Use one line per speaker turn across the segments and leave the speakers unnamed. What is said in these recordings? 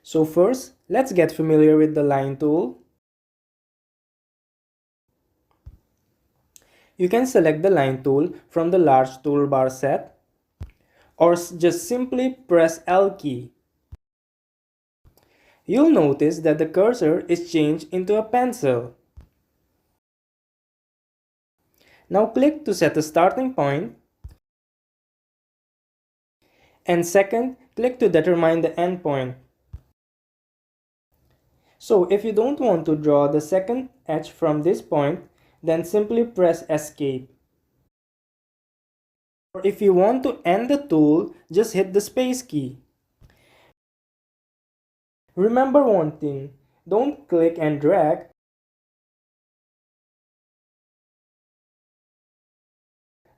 So first, let's get familiar with the line tool. You can select the line tool from the large toolbar set, or just simply press L key. You'll notice that the cursor is changed into a pencil. Now click to set a starting point, and second, click to determine the end point. So if you don't want to draw the second edge from this point, then simply press Escape. Or if you want to end the tool, just hit the space key. Remember one thing, don't click and drag,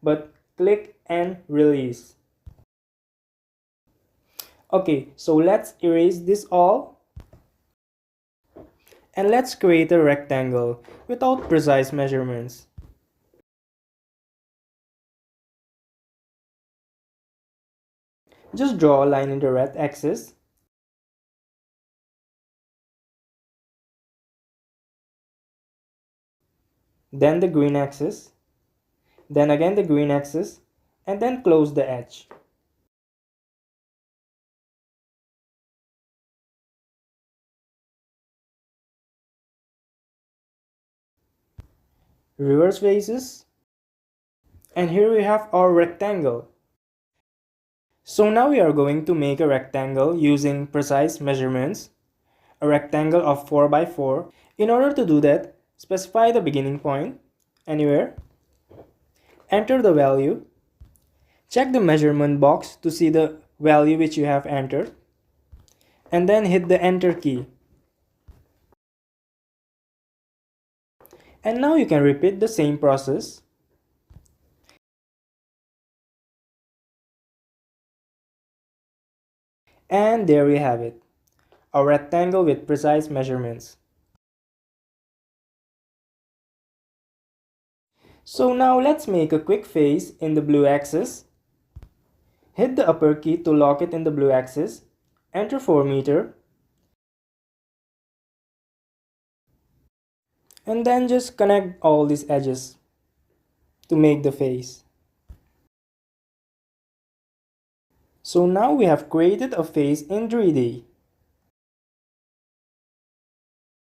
but click and release. Okay, so let's erase this all. And let's create a rectangle without precise measurements. Just draw a line in the red axis. Then the green axis. Then again the green axis. And then close the edge. Reverse faces. And here we have our rectangle. So now we are going to make a rectangle using precise measurements. A rectangle of 4 by 4. In order to do that, specify the beginning point anywhere. Enter the value. Check the measurement box to see the value which you have entered. And then hit the enter key. And now you can repeat the same process. And there we have it, a rectangle with precise measurements. So now let's make a quick face in the blue axis. Hit the upper key to lock it in the blue axis. Enter 4 meter. And then just connect all these edges to make the face. So now we have created a face in 3D.